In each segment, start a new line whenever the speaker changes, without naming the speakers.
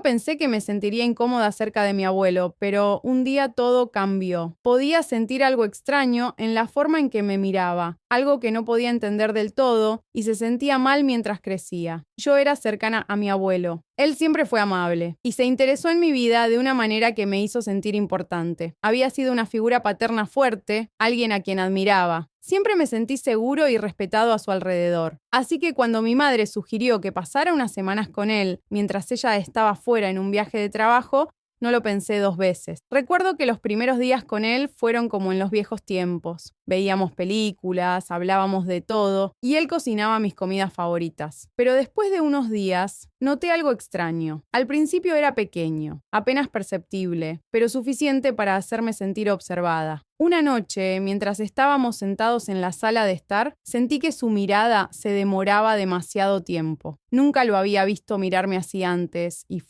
pensé que me sentiría incómoda cerca de mi abuelo, pero un día todo cambió. Podía sentir algo extraño en la forma en que me miraba, algo que no podía entender del todo y se sentía mal mientras crecía. Yo era cercana a mi abuelo. Él siempre fue amable y se interesó en mi vida de una manera que me hizo sentir importante. Había sido una figura paterna fuerte, alguien a quien admiraba. Siempre me sentí seguro y respetado a su alrededor. Así que cuando mi madre sugirió que pasara unas semanas con él mientras ella estaba fuera en un viaje de trabajo, no lo pensé 2 veces. Recuerdo que los primeros días con él fueron como en los viejos tiempos. Veíamos películas, hablábamos de todo y él cocinaba mis comidas favoritas. Pero después de unos días, noté algo extraño. Al principio era pequeño, apenas perceptible, pero suficiente para hacerme sentir observada. Una noche, mientras estábamos sentados en la sala de estar, sentí que su mirada se demoraba demasiado tiempo. Nunca lo había visto mirarme así antes y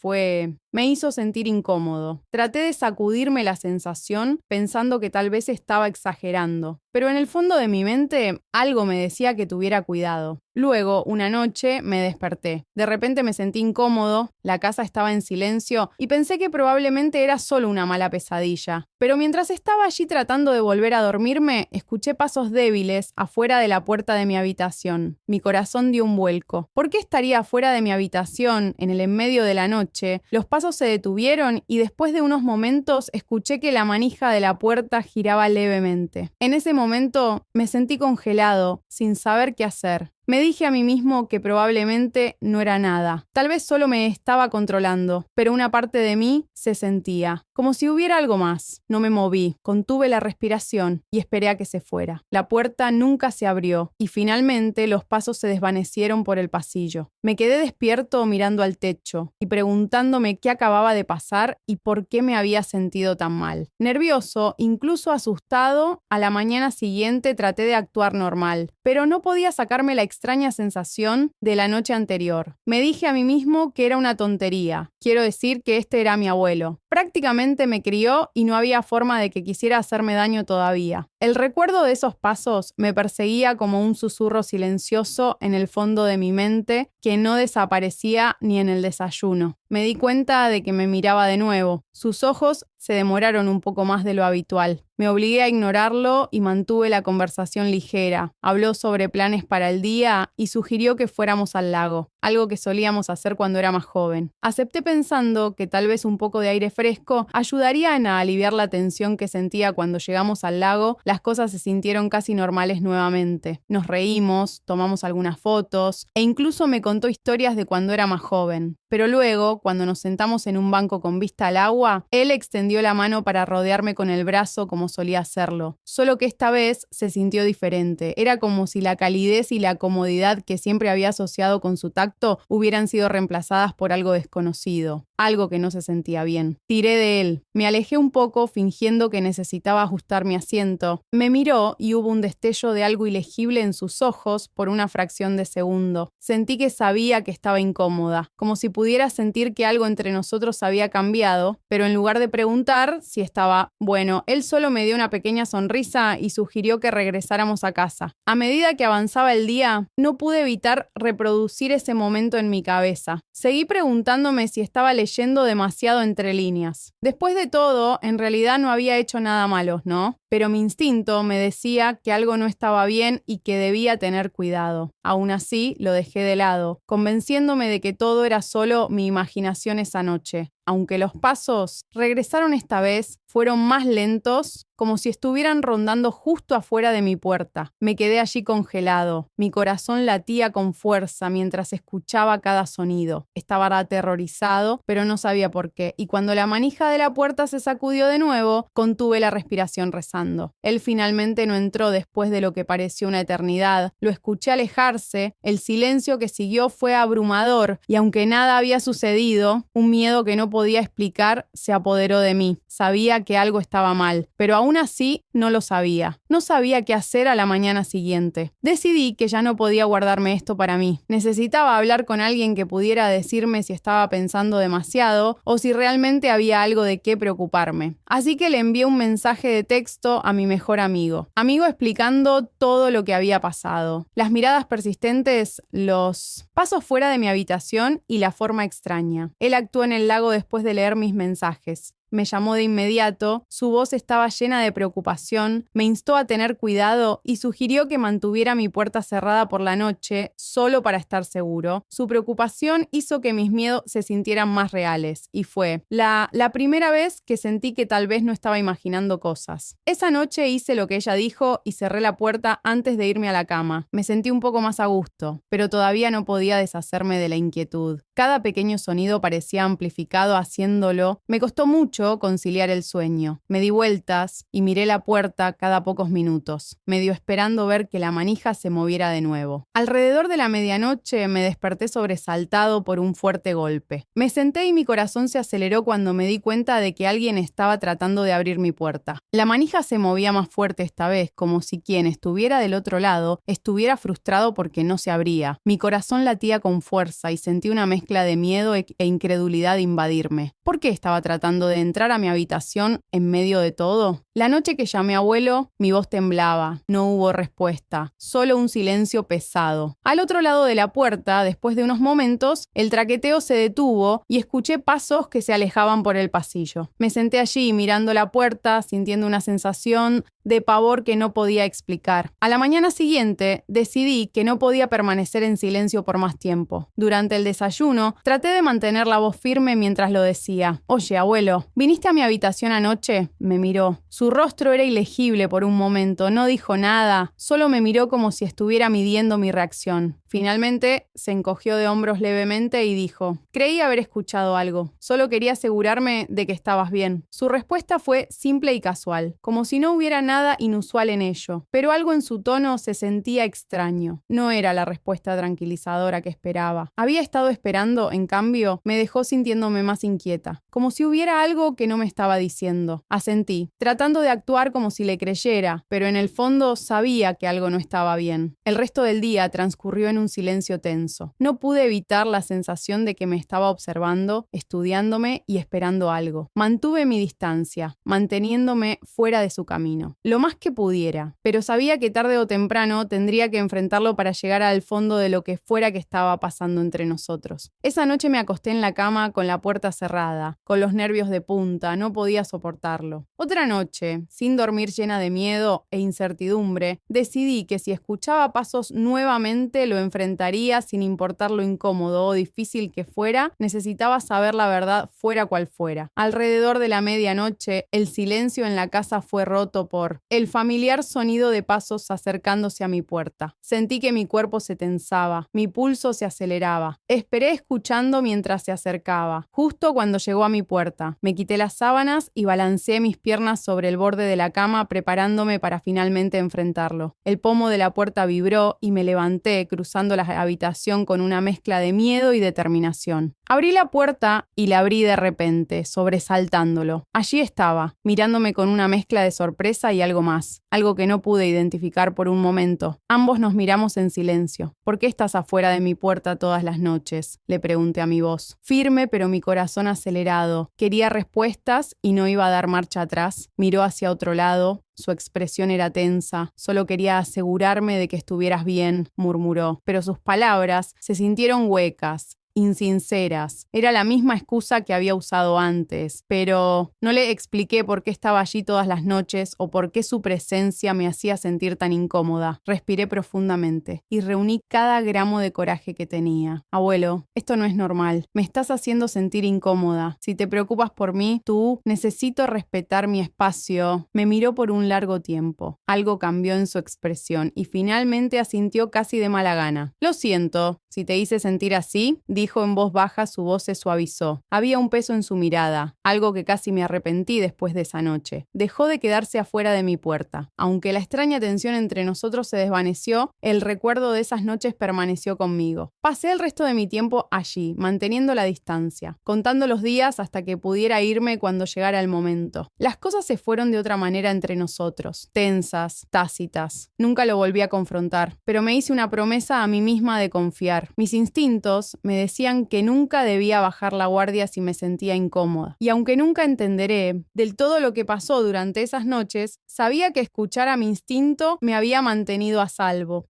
me hizo sentir incómodo. Traté de sacudirme la sensación pensando que tal vez estaba exagerando, pero en el fondo de mi mente algo me decía que tuviera cuidado. Luego, una noche, me desperté. De repente me sentí incómodo, la casa estaba en silencio y pensé que probablemente era solo una mala pesadilla. Pero mientras estaba allí tratando de volver a dormirme, escuché pasos débiles afuera de la puerta de mi habitación. Mi corazón dio un vuelco. ¿Por qué estaría afuera de mi habitación, en el en medio de la noche? Los pasos se detuvieron y después de unos momentos escuché que la manija de la puerta giraba levemente. En ese momento me sentí congelado, sin saber qué hacer. Me dije a mí mismo que probablemente no era nada. Tal vez solo me estaba controlando, pero una parte de mí se sentía como si hubiera algo más. No me moví, contuve la respiración y esperé a que se fuera. La puerta nunca se abrió y finalmente los pasos se desvanecieron por el pasillo. Me quedé despierto mirando al techo y preguntándome qué acababa de pasar y por qué me había sentido tan mal. Nervioso, incluso asustado, a la mañana siguiente traté de actuar normal, pero no podía sacarme la extraña sensación de la noche anterior. Me dije a mí mismo que era una tontería. Quiero decir que este era mi abuelo. Prácticamente me crió y no había forma de que quisiera hacerme daño todavía. El recuerdo de esos pasos me perseguía como un susurro silencioso en el fondo de mi mente que no desaparecía ni en el desayuno. Me di cuenta de que me miraba de nuevo. Sus ojos se demoraron un poco más de lo habitual. Me obligué a ignorarlo y mantuve la conversación ligera. Habló sobre planes para el día y sugirió que fuéramos al lago, algo que solíamos hacer cuando era más joven. Acepté pensando que tal vez un poco de aire fresco ayudaría a aliviar la tensión que sentía cuando llegamos al lago. Las cosas se sintieron casi normales nuevamente. Nos reímos, tomamos algunas fotos e incluso me contó historias de cuando era más joven. Pero luego, cuando nos sentamos en un banco con vista al agua, él extendió la mano para rodearme con el brazo como solía hacerlo. Solo que esta vez se sintió diferente. Era como si la calidez y la comodidad que siempre había asociado con su tacto hubieran sido reemplazadas por algo desconocido. Algo que no se sentía bien. Tiré de él. Me alejé un poco fingiendo que necesitaba ajustar mi asiento. Me miró y hubo un destello de algo ilegible en sus ojos por una fracción de segundo. Sentí que sabía que estaba incómoda, como si pudiera sentir que algo entre nosotros había cambiado, pero en lugar de preguntar si estaba bueno, él solo me dio una pequeña sonrisa y sugirió que regresáramos a casa. A medida que avanzaba el día, no pude evitar reproducir ese momento en mi cabeza. Seguí preguntándome si estaba leyendo demasiado entre líneas. Después de todo, en realidad no había hecho nada malo, ¿no? Pero mi instinto me decía que algo no estaba bien y que debía tener cuidado. Aún así, lo dejé de lado, convenciéndome de que todo era solo mi imaginación esa noche. Aunque los pasos regresaron esta vez, fueron más lentos, como si estuvieran rondando justo afuera de mi puerta. Me quedé allí congelado. Mi corazón latía con fuerza mientras escuchaba cada sonido. Estaba aterrorizado, pero no sabía por qué. Y cuando la manija de la puerta se sacudió de nuevo, contuve la respiración rezando. Él finalmente no entró después de lo que pareció una eternidad. Lo escuché alejarse. El silencio que siguió fue abrumador, y aunque nada había sucedido, un miedo que no podía explicar se apoderó de mí. Sabía que algo estaba mal, pero aún así no lo sabía. No sabía qué hacer a la mañana siguiente. Decidí que ya no podía guardarme esto para mí. Necesitaba hablar con alguien que pudiera decirme si estaba pensando demasiado o si realmente había algo de qué preocuparme. Así que le envié un mensaje de texto a mi mejor amigo. Amigo explicando todo lo que había pasado. Las miradas persistentes, los pasos fuera de mi habitación y la forma extraña. Él actuó en el lago después de leer mis mensajes. Me llamó de inmediato, su voz estaba llena de preocupación, me instó a tener cuidado y sugirió que mantuviera mi puerta cerrada por la noche, solo para estar seguro. Su preocupación hizo que mis miedos se sintieran más reales, y fue la primera vez que sentí que tal vez no estaba imaginando cosas. Esa noche hice lo que ella dijo y cerré la puerta antes de irme a la cama. Me sentí un poco más a gusto, pero todavía no podía deshacerme de la inquietud. Cada pequeño sonido parecía amplificado haciéndolo. Me costó mucho conciliar el sueño. Me di vueltas y miré la puerta cada pocos minutos, medio esperando ver que la manija se moviera de nuevo. Alrededor de la medianoche me desperté sobresaltado por un fuerte golpe. Me senté y mi corazón se aceleró cuando me di cuenta de que alguien estaba tratando de abrir mi puerta. La manija se movía más fuerte esta vez, como si quien estuviera del otro lado estuviera frustrado porque no se abría. Mi corazón latía con fuerza y sentí una mezcla de miedo e incredulidad invadirme. ¿Por qué estaba tratando de entrar a mi habitación en medio de todo? La noche que llamé a abuelo, mi voz temblaba. No hubo respuesta, solo un silencio pesado. Al otro lado de la puerta, después de unos momentos, el traqueteo se detuvo y escuché pasos que se alejaban por el pasillo. Me senté allí mirando la puerta, sintiendo una sensación de pavor que no podía explicar. A la mañana siguiente, decidí que no podía permanecer en silencio por más tiempo. Durante el desayuno, traté de mantener la voz firme mientras lo decía. «Oye, abuelo, ¿viniste a mi habitación anoche?». Me miró. Su rostro era ilegible por un momento, no dijo nada, solo me miró como si estuviera midiendo mi reacción. Finalmente, se encogió de hombros levemente y dijo: «Creí haber escuchado algo. Solo quería asegurarme de que estabas bien». Su respuesta fue simple y casual, como si no hubiera nada inusual en ello, pero algo en su tono se sentía extraño. No era la respuesta tranquilizadora que esperaba. Había estado esperando, en cambio, me dejó sintiéndome más inquieta, como si hubiera algo que no me estaba diciendo. Asentí, tratando de actuar como si le creyera, pero en el fondo sabía que algo no estaba bien. El resto del día transcurrió en un silencio tenso. No pude evitar la sensación de que me estaba observando, estudiándome y esperando algo. Mantuve mi distancia, manteniéndome fuera de su camino, lo más que pudiera, pero sabía que tarde o temprano tendría que enfrentarlo para llegar al fondo de lo que fuera que estaba pasando entre nosotros. Esa noche me acosté en la cama con la puerta cerrada, con los nervios de punta, no podía soportarlo. Otra noche, sin dormir, llena de miedo e incertidumbre, decidí que si escuchaba pasos nuevamente lo enfrentaría sin importar lo incómodo o difícil que fuera. Necesitaba saber la verdad fuera cual fuera. Alrededor de la medianoche, el silencio en la casa fue roto por el familiar sonido de pasos acercándose a mi puerta. Sentí que mi cuerpo se tensaba, mi pulso se aceleraba. Esperé escuchando mientras se acercaba. Justo cuando llegó a mi puerta, me quité las sábanas y balanceé mis piernas sobre el borde de la cama, preparándome para finalmente enfrentarlo. El pomo de la puerta vibró y me levanté, cruzando la habitación con una mezcla de miedo y determinación. Abrí la puerta y la abrí de repente, sobresaltándolo. Allí estaba, mirándome con una mezcla de sorpresa y algo más, algo que no pude identificar por un momento. Ambos nos miramos en silencio. «¿Por qué estás afuera de mi puerta todas las noches?», le pregunté a mi voz. Firme, pero mi corazón acelerado. Quería respuestas y no iba a dar marcha atrás. Miró hacia otro lado. Su expresión era tensa. «Solo quería asegurarme de que estuvieras bien», murmuró. Pero sus palabras se sintieron huecas, insinceras. Era la misma excusa que había usado antes, pero no le expliqué por qué estaba allí todas las noches o por qué su presencia me hacía sentir tan incómoda. Respiré profundamente y reuní cada gramo de coraje que tenía. «Abuelo, esto no es normal. Me estás haciendo sentir incómoda. Si te preocupas por mí, tú, necesito respetar mi espacio». Me miró por un largo tiempo. Algo cambió en su expresión y finalmente asintió casi de mala gana. «Lo siento si te hice sentir así», dijo en voz baja, su voz se suavizó. Había un peso en su mirada, algo que casi me arrepentí después de esa noche. Dejó de quedarse afuera de mi puerta. Aunque la extraña tensión entre nosotros se desvaneció, el recuerdo de esas noches permaneció conmigo. Pasé el resto de mi tiempo allí, manteniendo la distancia, contando los días hasta que pudiera irme cuando llegara el momento. Las cosas se fueron de otra manera entre nosotros, tensas, tácitas. Nunca lo volví a confrontar, pero me hice una promesa a mí misma de confiar. Mis instintos me decían que nunca debía bajar la guardia si me sentía incómoda. Y aunque nunca entenderé del todo lo que pasó durante esas noches, sabía que escuchar a mi instinto me había mantenido a salvo.